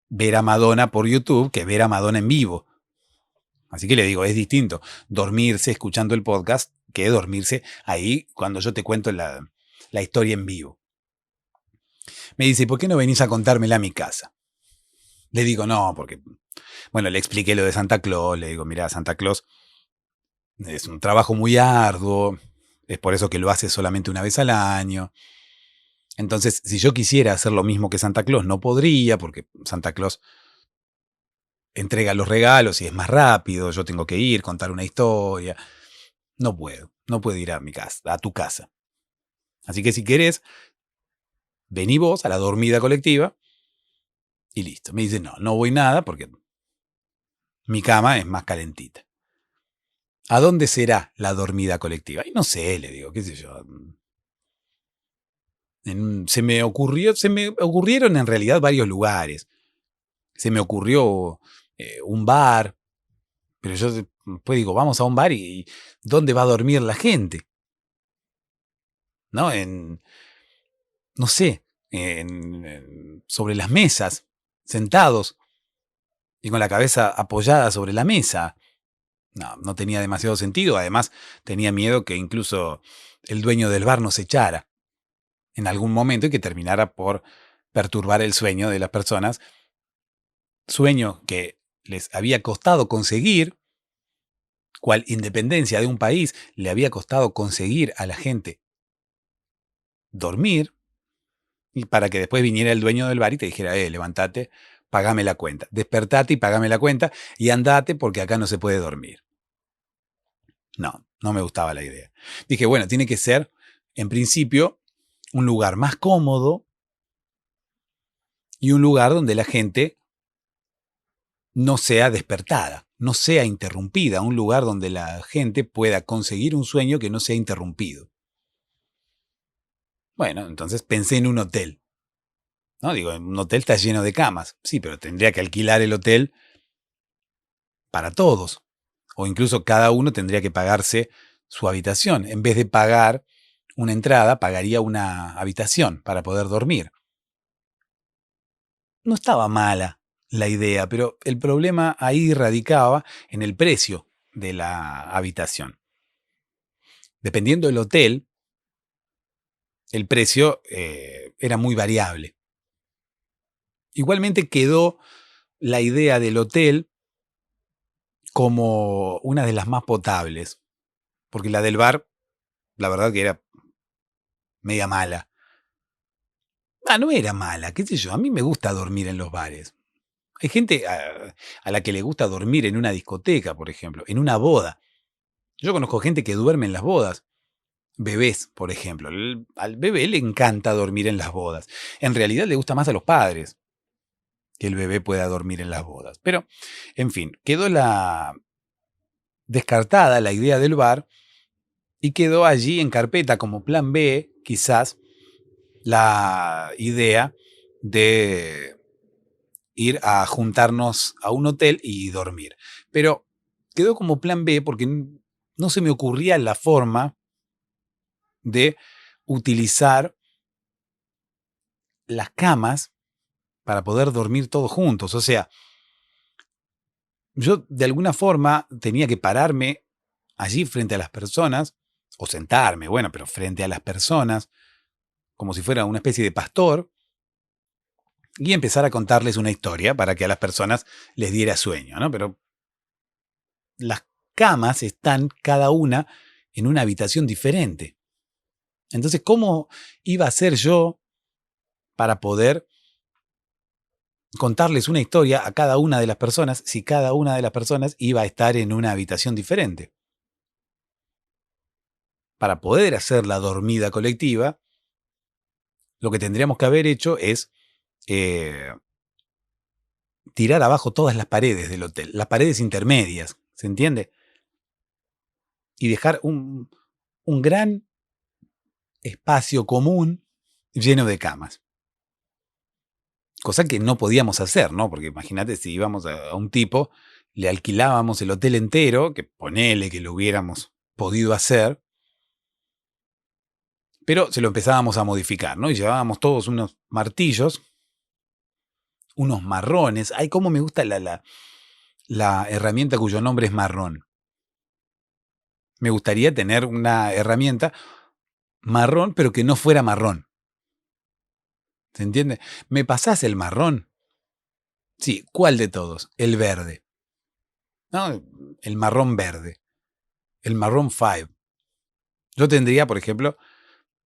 ver a Madonna por YouTube que ver a Madonna en vivo. Así que le digo, es distinto dormirse escuchando el podcast que dormirse ahí cuando yo te cuento la historia en vivo. Me dice, ¿por qué no venís a contármela a mi casa? Le digo, no, porque, bueno, le expliqué lo de Santa Claus. Le digo, mirá, Santa Claus es un trabajo muy arduo. Es por eso que lo hace solamente una vez al año. Entonces, si yo quisiera hacer lo mismo que Santa Claus, no podría, porque Santa Claus entrega los regalos y es más rápido. Yo tengo que ir, contar una historia. No puedo ir a mi casa, a tu casa. Así que si querés, vení vos a la dormida colectiva y listo. Me dice, no voy nada porque mi cama es más calentita. ¿A dónde será la dormida colectiva? Y no sé, le digo, qué sé yo. Se me ocurrieron en realidad varios lugares. Se me ocurrió un bar, pero yo después digo, vamos a un bar y ¿dónde va a dormir la gente? ¿No? No sé, sobre las mesas, sentados y con la cabeza apoyada sobre la mesa. No tenía demasiado sentido. Además, tenía miedo que incluso el dueño del bar nos echara en algún momento y que terminara por perturbar el sueño de las personas. Sueño que les había costado conseguir cual independencia de un país le había costado conseguir a la gente dormir, y para que después viniera el dueño del bar y te dijera, levántate, pagame la cuenta, despertate y pagame la cuenta y andate porque acá no se puede dormir. No me gustaba la idea. Dije, bueno, tiene que ser, en principio, un lugar más cómodo y un lugar donde la gente no sea despertada, no sea interrumpida, un lugar donde la gente pueda conseguir un sueño que no sea interrumpido. Bueno, entonces pensé en un hotel. ¿No? Digo, un hotel está lleno de camas. Sí, pero tendría que alquilar el hotel para todos. O incluso cada uno tendría que pagarse su habitación. En vez de pagar una entrada, pagaría una habitación para poder dormir. No estaba mala la idea, pero el problema ahí radicaba en el precio de la habitación. Dependiendo del hotel, el precio era muy variable. Igualmente quedó la idea del hotel como una de las más potables, porque la del bar, la verdad que era media mala. No era mala, qué sé yo, a mí me gusta dormir en los bares. Hay gente a la que le gusta dormir en una discoteca, por ejemplo, en una boda. Yo conozco gente que duerme en las bodas. Bebés, por ejemplo. Al bebé le encanta dormir en las bodas. En realidad le gusta más a los padres que el bebé pueda dormir en las bodas. Pero, en fin, quedó descartada la idea del bar y quedó allí en carpeta como plan B, quizás, la idea de ir a juntarnos a un hotel y dormir. Pero quedó como plan B porque no se me ocurría la forma de utilizar las camas para poder dormir todos juntos. O sea, yo de alguna forma tenía que pararme allí frente a las personas, o sentarme, bueno, pero frente a las personas, como si fuera una especie de pastor, y empezar a contarles una historia para que a las personas les diera sueño, ¿no? Pero las camas están cada una en una habitación diferente. Entonces, ¿cómo iba a ser yo para poder contarles una historia a cada una de las personas si cada una de las personas iba a estar en una habitación diferente? Para poder hacer la dormida colectiva, lo que tendríamos que haber hecho es tirar abajo todas las paredes del hotel, las paredes intermedias, ¿se entiende? Y dejar un gran espacio común lleno de camas. Cosa que no podíamos hacer, ¿no? Porque imagínate si íbamos a un tipo, le alquilábamos el hotel entero, que ponele que lo hubiéramos podido hacer, pero se lo empezábamos a modificar, ¿no? Y llevábamos todos unos martillos, unos marrones. Ay, cómo me gusta la herramienta cuyo nombre es marrón. Me gustaría tener una herramienta marrón, pero que no fuera marrón. ¿Se entiende? ¿Me pasás el marrón? Sí, ¿cuál de todos? El verde. No, el marrón verde. El marrón 5. Yo tendría, por ejemplo,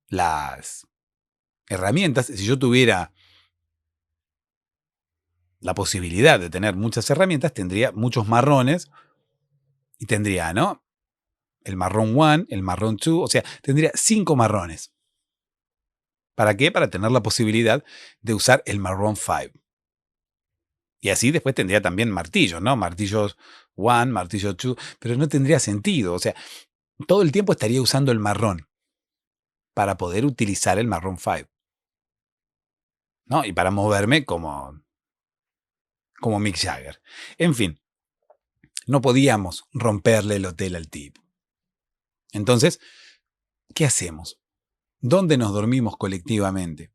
las herramientas. Si yo tuviera la posibilidad de tener muchas herramientas, tendría muchos marrones y tendría, ¿no? El marrón 1, el marrón 2, o sea, tendría 5 marrones. ¿Para qué? Para tener la posibilidad de usar el marrón 5. Y así después tendría también martillos, ¿no? Martillos 1, martillo 2, pero no tendría sentido. O sea, todo el tiempo estaría usando el marrón para poder utilizar el marrón 5. ¿No? Y para moverme como Mick Jagger. En fin, no podíamos romperle el hotel al tipo. Entonces, ¿qué hacemos? ¿Dónde nos dormimos colectivamente?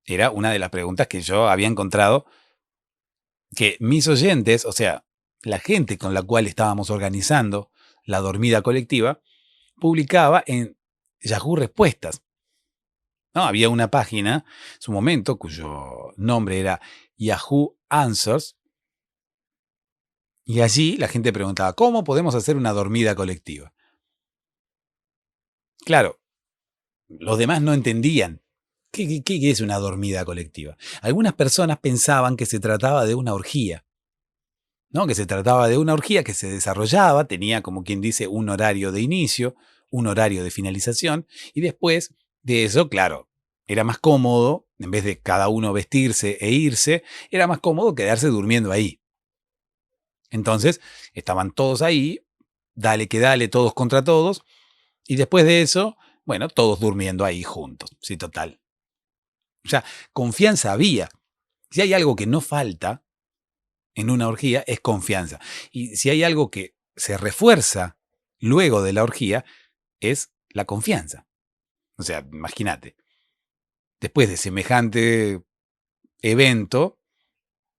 Era una de las preguntas que yo había encontrado que mis oyentes, o sea, la gente con la cual estábamos organizando la dormida colectiva, publicaba en Yahoo Respuestas. No, había una página, en su momento, cuyo nombre era Yahoo Answers, Y allí la gente preguntaba, ¿cómo podemos hacer una dormida colectiva? Claro, los demás no entendían qué es una dormida colectiva. Algunas personas pensaban que se trataba de una orgía, ¿no? Que se trataba de una orgía que se desarrollaba, tenía como quien dice un horario de inicio, un horario de finalización, y después de eso, claro, era más cómodo, en vez de cada uno vestirse e irse, era más cómodo quedarse durmiendo ahí. Entonces, estaban todos ahí, dale que dale, todos contra todos, y después de eso, bueno, todos durmiendo ahí juntos, sí, total. O sea, confianza había. Si hay algo que no falta en una orgía, es confianza. Y si hay algo que se refuerza luego de la orgía, es la confianza. O sea, imagínate, después de semejante evento,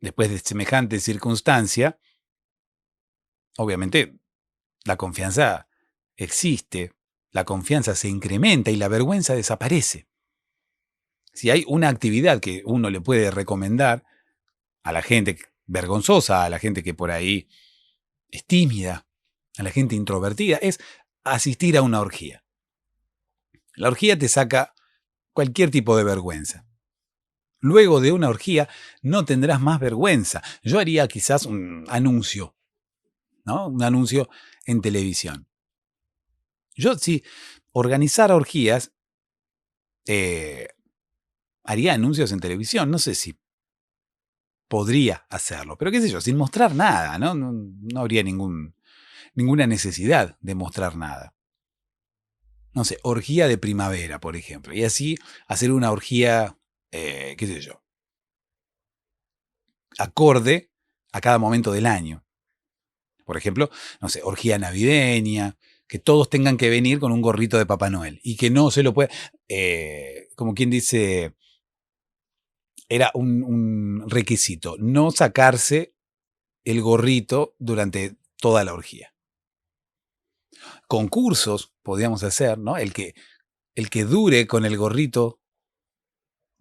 después de semejante circunstancia, obviamente la confianza existe, la confianza se incrementa y la vergüenza desaparece. Si hay una actividad que uno le puede recomendar a la gente vergonzosa, a la gente que por ahí es tímida, a la gente introvertida, es asistir a una orgía. La orgía te saca cualquier tipo de vergüenza. Luego de una orgía no tendrás más vergüenza. Yo haría quizás un anuncio, ¿no? Un anuncio en televisión. Yo si organizara orgías, haría anuncios en televisión. No sé si podría hacerlo, pero qué sé yo, sin mostrar nada, ¿no? No habría ninguna necesidad de mostrar nada. No sé, orgía de primavera, por ejemplo. Y así hacer una orgía, qué sé yo, acorde a cada momento del año. Por ejemplo, no sé, orgía navideña, que todos tengan que venir con un gorrito de Papá Noel y que no se lo pueda, como quien dice, era un requisito, no sacarse el gorrito durante toda la orgía. Concursos podíamos hacer, ¿no? El que dure con el gorrito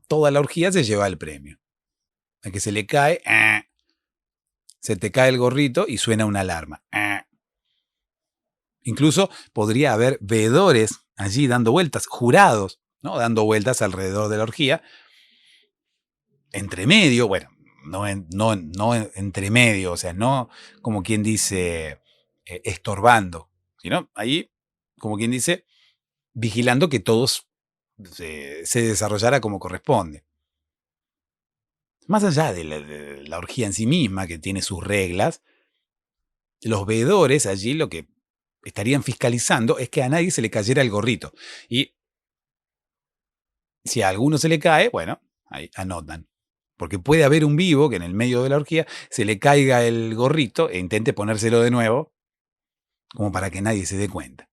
toda la orgía se lleva el premio. El que se le cae, se te cae el gorrito y suena una alarma. Incluso podría haber veedores allí dando vueltas, jurados, ¿no? Dando vueltas alrededor de la orgía. Entre medio, bueno, no entre medio, o sea, no como quien dice estorbando, sino ahí, como quien dice, vigilando que todos se desarrollara como corresponde. Más allá de la orgía en sí misma, que tiene sus reglas, los veedores allí lo que estarían fiscalizando es que a nadie se le cayera el gorrito. Y si a alguno se le cae, bueno, ahí anotan. Porque puede haber un vivo que en el medio de la orgía se le caiga el gorrito e intente ponérselo de nuevo, como para que nadie se dé cuenta.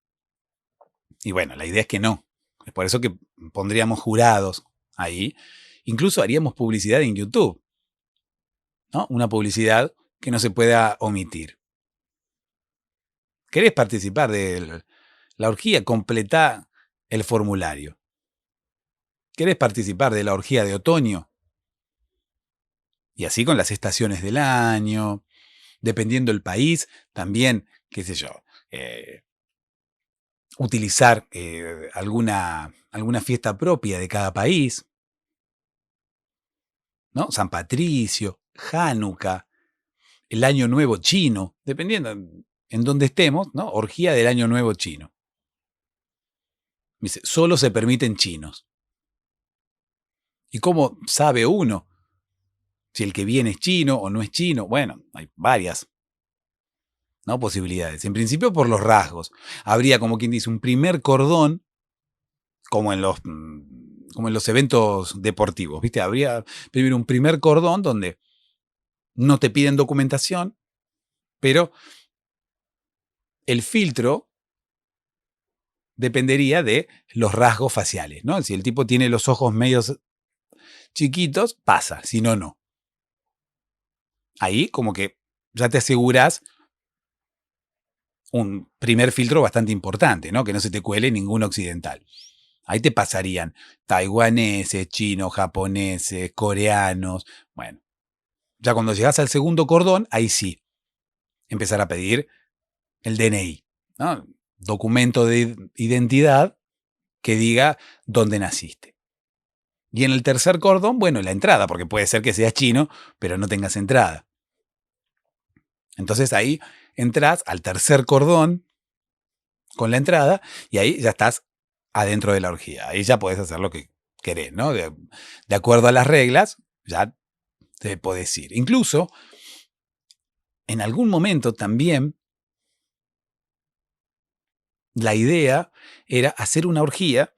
Y bueno, la idea es que no. Es por eso que pondríamos jurados ahí. Incluso haríamos publicidad en YouTube, ¿no? Una publicidad que no se pueda omitir. ¿Querés participar de la orgía? Completá el formulario. ¿Querés participar de la orgía de otoño? Y así con las estaciones del año, dependiendo del país, también, qué sé yo, utilizar alguna fiesta propia de cada país, ¿no? San Patricio, Hanukkah, el Año Nuevo Chino, dependiendo en dónde estemos, ¿no? Orgía del Año Nuevo Chino. Dice, solo se permiten chinos. ¿Y cómo sabe uno si el que viene es chino o no es chino? Bueno, hay varias, ¿no? Posibilidades. En principio por los rasgos. Habría, como quien dice, un primer cordón, como en los eventos deportivos, ¿viste? Habría primero un primer cordón donde no te piden documentación, pero el filtro dependería de los rasgos faciales, ¿no? Si el tipo tiene los ojos medios chiquitos, pasa, si no, no. Ahí como que ya te aseguras un primer filtro bastante importante, ¿no? Que no se te cuele ningún occidental. Ahí te pasarían taiwaneses, chinos, japoneses, coreanos. Bueno, ya cuando llegas al segundo cordón, ahí sí. empezar a pedir el DNI, ¿no? Documento de identidad que diga dónde naciste. Y en el tercer cordón, bueno, la entrada, porque puede ser que seas chino, pero no tengas entrada. Entonces ahí entras al tercer cordón con la entrada y ahí ya estás adentro de la orgía. Ahí ya podés hacer lo que querés, ¿no? De acuerdo a las reglas, ya te podés ir. Incluso, en algún momento también, la idea era hacer una orgía,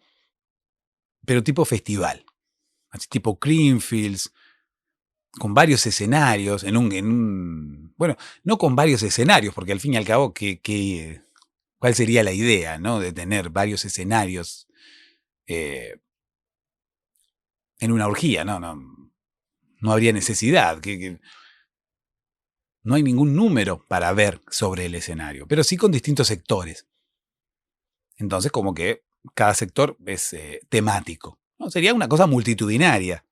pero tipo festival. Así tipo Creamfields, con varios escenarios, bueno, no con varios escenarios, porque al fin y al cabo, ¿cuál sería la idea, ¿no? De tener varios escenarios en una orgía, no habría necesidad, no hay ningún número para ver sobre el escenario, pero sí con distintos sectores. Entonces, como que cada sector es temático, ¿no? Sería una cosa multitudinaria,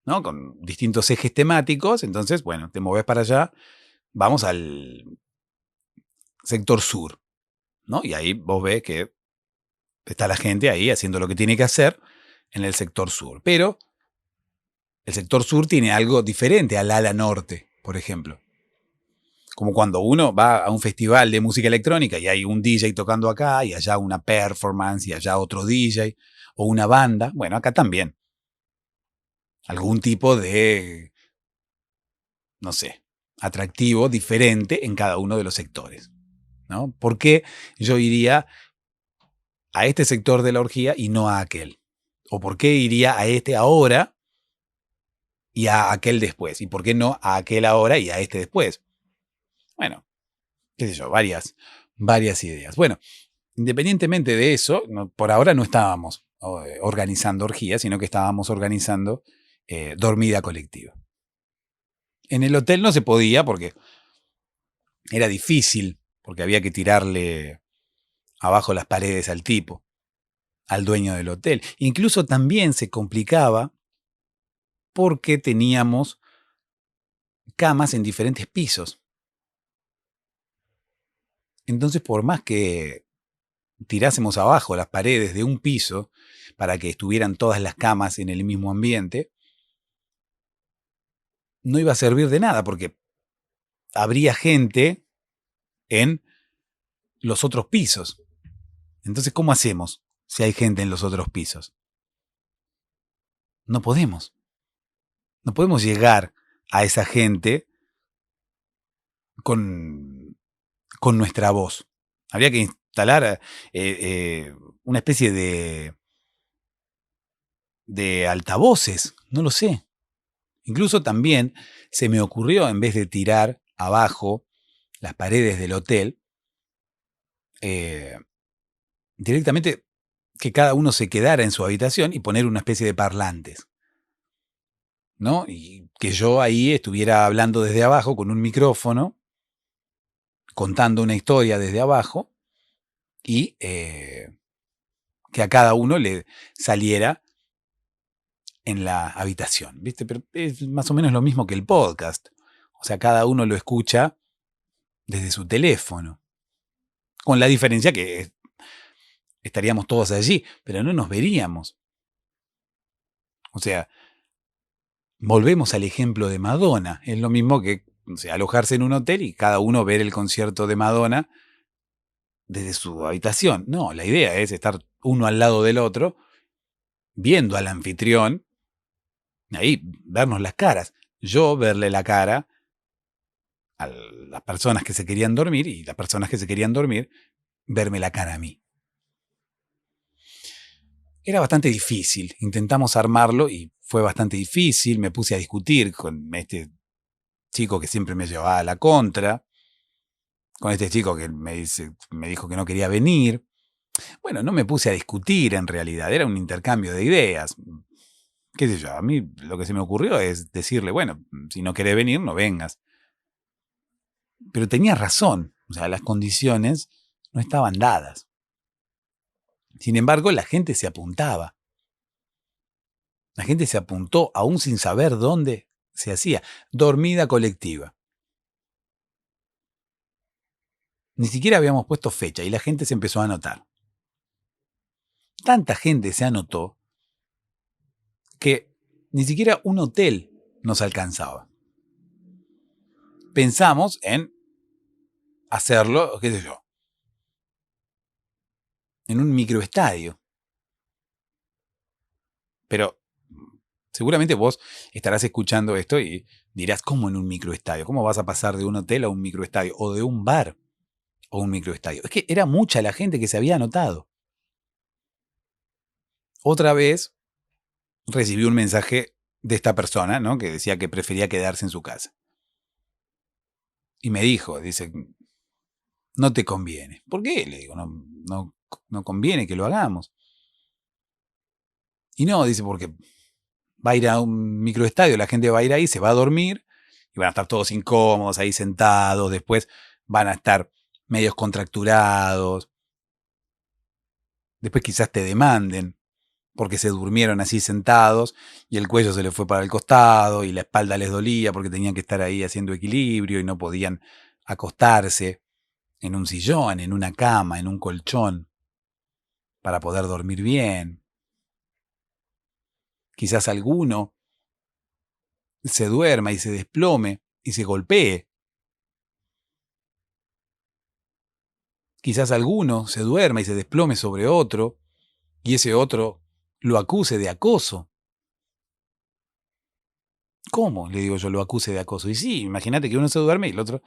¿no? Con distintos ejes temáticos. Entonces, bueno, te moves para allá, vamos al sector sur, ¿no? Y ahí vos ves que está la gente ahí haciendo lo que tiene que hacer en el sector sur. Pero el sector sur tiene algo diferente al ala norte, por ejemplo. Como cuando uno va a un festival de música electrónica y hay un DJ tocando acá y allá una performance y allá otro DJ o una banda. Bueno, acá también. Algún tipo de, no sé, atractivo diferente en cada uno de los sectores, ¿no? ¿Por qué yo iría a este sector de la orgía y no a aquel? ¿O por qué iría a este ahora y a aquel después? ¿Y por qué no a aquel ahora y a este después? Bueno, qué sé yo, varias ideas. Bueno, independientemente de eso, por ahora no estábamos organizando orgías, sino que estábamos organizando dormida colectiva. En el hotel no se podía porque era difícil, porque había que tirarle abajo las paredes al tipo, al dueño del hotel. Incluso también se complicaba porque teníamos camas en diferentes pisos. Entonces, por más que tirásemos abajo las paredes de un piso para que estuvieran todas las camas en el mismo ambiente, no iba a servir de nada porque habría gente en los otros pisos. Entonces, ¿cómo hacemos si hay gente en los otros pisos? No podemos. No podemos llegar a esa gente con nuestra voz. Habría que instalar una especie de altavoces, no lo sé. Incluso también se me ocurrió, en vez de tirar abajo las paredes del hotel, directamente que cada uno se quedara en su habitación y poner una especie de parlantes, ¿no? Y que yo ahí estuviera hablando desde abajo con un micrófono, contando una historia desde abajo y que a cada uno le saliera en la habitación, ¿viste? Pero es más o menos lo mismo que el podcast. O sea, cada uno lo escucha desde su teléfono. Con la diferencia que estaríamos todos allí, pero no nos veríamos. O sea, volvemos al ejemplo de Madonna. Es lo mismo que, o sea, alojarse en un hotel y cada uno ver el concierto de Madonna desde su habitación. No, la idea es estar uno al lado del otro, viendo al anfitrión, ahí vernos las caras. Yo verle la cara a las personas que se querían dormir y las personas que se querían dormir verme la cara a mí. Era bastante difícil, intentamos armarlo y fue bastante difícil, me puse a discutir con este chico que siempre me llevaba a la contra, con este chico que me dijo que no quería venir. Bueno, no me puse a discutir en realidad, era un intercambio de ideas. Qué sé yo, a mí lo que se me ocurrió es decirle, bueno, si no querés venir, no vengas. Pero tenía razón, o sea, las condiciones no estaban dadas. Sin embargo, la gente se apuntaba. La gente se apuntó aún sin saber dónde se hacía. Dormida colectiva. Ni siquiera habíamos puesto fecha y la gente se empezó a anotar. Tanta gente se anotó que ni siquiera un hotel nos alcanzaba. Pensamos en hacerlo, qué sé yo, en un microestadio. Pero seguramente vos estarás escuchando esto y dirás, ¿cómo en un microestadio? ¿Cómo vas a pasar de un hotel a un microestadio? O de un bar a un microestadio. Es que era mucha la gente que se había anotado. Otra vez recibí un mensaje de esta persona, ¿no? Que decía que prefería quedarse en su casa. Y me dijo, dice, no te conviene. ¿Por qué? Le digo, no conviene que lo hagamos. Y no, dice, porque va a ir a un microestadio, la gente va a ir ahí, se va a dormir y van a estar todos incómodos ahí sentados, después van a estar medios contracturados, después quizás te demanden porque se durmieron así sentados y el cuello se les fue para el costado y la espalda les dolía porque tenían que estar ahí haciendo equilibrio y no podían acostarse en un sillón, en una cama, en un colchón para poder dormir bien. Quizás alguno se duerma y se desplome y se golpee. Quizás alguno se duerma y se desplome sobre otro y ese otro lo acuse de acoso. ¿Cómo? Le digo yo, lo acuse de acoso. Y sí, imagínate que uno se duerme y el otro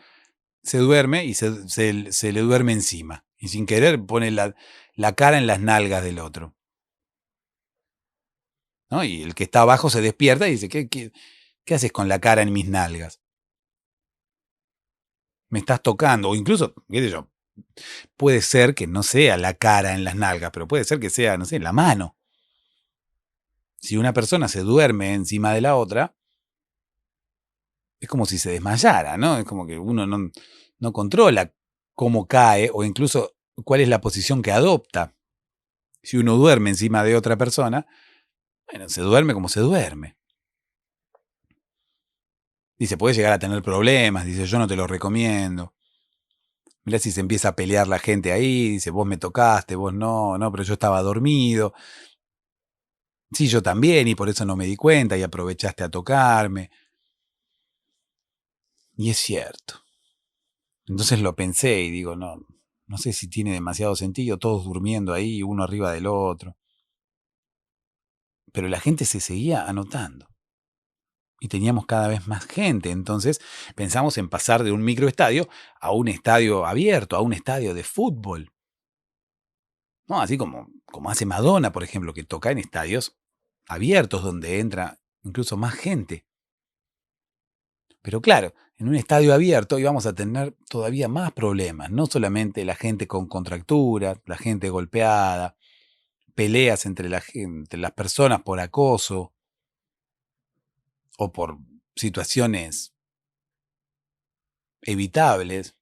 se duerme y se le duerme encima. Y sin querer pone la cara en las nalgas del otro. ¿No? Y el que está abajo se despierta y dice, ¿qué haces con la cara en mis nalgas? Me estás tocando. O incluso, qué sé yo, puede ser que no sea la cara en las nalgas, pero puede ser que sea, no sé, la mano. Si una persona se duerme encima de la otra, es como si se desmayara, ¿no? Es como que uno no controla cómo cae o incluso cuál es la posición que adopta. Si uno duerme encima de otra persona, bueno, se duerme como se duerme. Dice, puede llegar a tener problemas, dice, yo no te lo recomiendo. Mirá si se empieza a pelear la gente ahí, dice, vos me tocaste, vos no, pero yo estaba dormido. Sí, yo también, y por eso no me di cuenta y aprovechaste a tocarme. Y es cierto. Entonces lo pensé y digo, no sé si tiene demasiado sentido, todos durmiendo ahí, uno arriba del otro. Pero la gente se seguía anotando. Y teníamos cada vez más gente. Entonces pensamos en pasar de un microestadio a un estadio abierto, a un estadio de fútbol. ¿No? Así como hace Madonna, por ejemplo, que toca en estadios abiertos donde entra incluso más gente. Pero claro, en un estadio abierto íbamos a tener todavía más problemas, no solamente la gente con contracturas, la gente golpeada, peleas entre entre las personas por acoso o por situaciones evitables,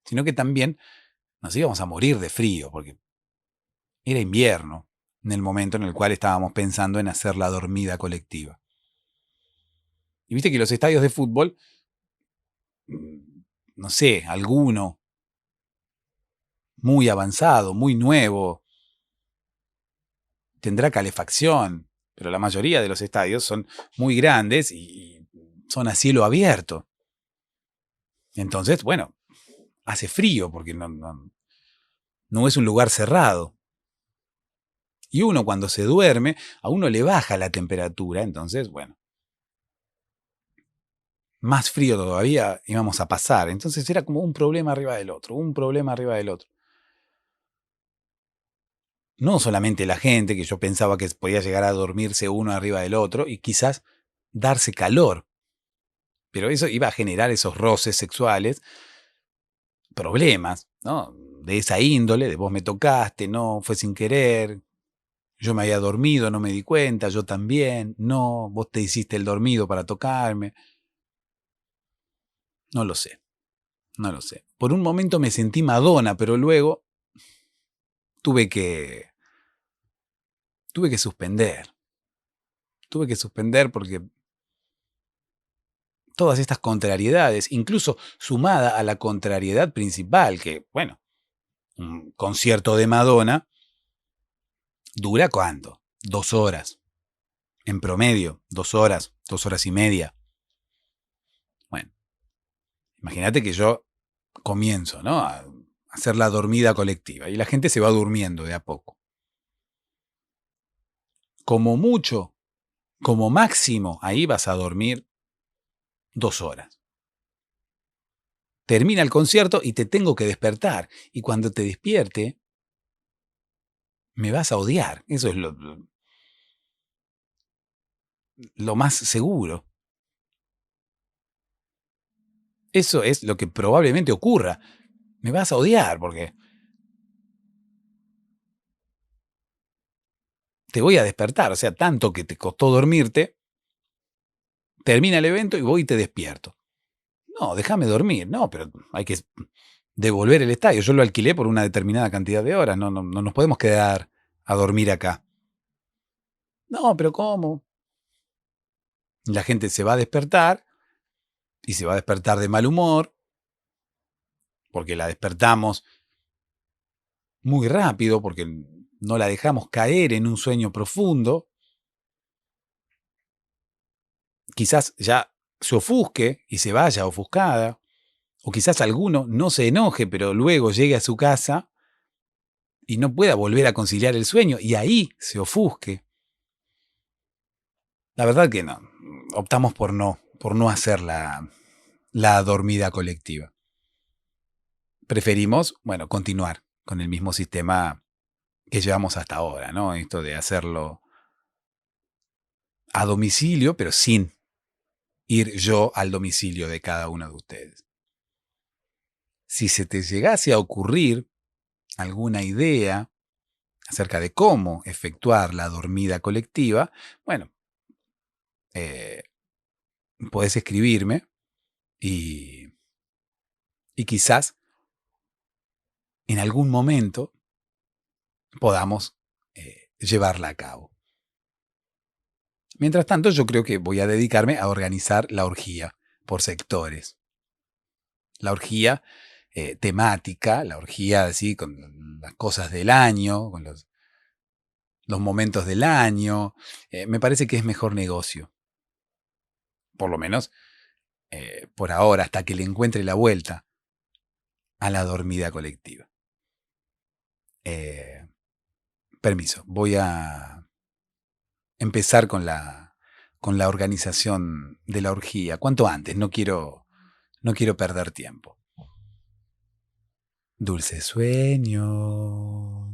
sino que también nos íbamos a morir de frío, porque era invierno en el momento en el cual estábamos pensando en hacer la dormida colectiva. Y viste que los estadios de fútbol, no sé, alguno muy avanzado, muy nuevo, tendrá calefacción, pero la mayoría de los estadios son muy grandes y son a cielo abierto. Entonces, bueno, hace frío porque no es un lugar cerrado. Y uno cuando se duerme, a uno le baja la temperatura, entonces, bueno, más frío todavía íbamos a pasar. Entonces era como un problema arriba del otro, un problema arriba del otro. No solamente la gente, que yo pensaba que podía llegar a dormirse uno arriba del otro y quizás darse calor, pero eso iba a generar esos roces sexuales, problemas, ¿no? De esa índole, de vos me tocaste, no, fue sin querer, yo me había dormido, no me di cuenta, yo también, no, vos te hiciste el dormido para tocarme. No lo sé, no lo sé. Por un momento me sentí Madonna, pero luego tuve que, tuve que suspender. Tuve que suspender porque todas estas contrariedades, incluso sumada a la contrariedad principal, que, bueno, un concierto de Madonna dura ¿cuánto? 2 horas. En promedio, 2 horas, 2 horas y media. Bueno, imagínate que yo comienzo, ¿no?, a hacer la dormida colectiva y la gente se va durmiendo de a poco. Como mucho, como máximo, ahí vas a dormir 2 horas. Termina el concierto y te tengo que despertar. Y cuando te despierte, me vas a odiar. Eso es lo más seguro. Eso es lo que probablemente ocurra. Me vas a odiar porque te voy a despertar. O sea, tanto que te costó dormirte, termina el evento y voy y te despierto. No, déjame dormir. No, pero hay que devolver el estadio. Yo lo alquilé por una determinada cantidad de horas. No nos podemos quedar a dormir acá. No, pero ¿cómo? La gente se va a despertar y se va a despertar de mal humor porque la despertamos muy rápido, porque no la dejamos caer en un sueño profundo. Quizás ya se ofusque y se vaya ofuscada, o quizás alguno no se enoje, pero luego llegue a su casa y no pueda volver a conciliar el sueño y ahí se ofusque. La verdad que no, optamos por no hacer la dormida colectiva. Preferimos, bueno, continuar con el mismo sistema que llevamos hasta ahora, ¿no? Esto de hacerlo a domicilio, pero sin ir yo al domicilio de cada uno de ustedes. Si se te llegase a ocurrir alguna idea acerca de cómo efectuar la dormida colectiva, bueno, podés escribirme y quizás en algún momento podamos llevarla a cabo. Mientras tanto, yo creo que voy a dedicarme a organizar la orgía por sectores. La orgía temática, la orgía así con las cosas del año, con los momentos del año. Me parece que es mejor negocio. Por lo menos por ahora, hasta que le encuentre la vuelta a la dormida colectiva. Permiso, voy a empezar con la organización de la orgía. Cuanto antes, no quiero perder tiempo. Dulces sueños.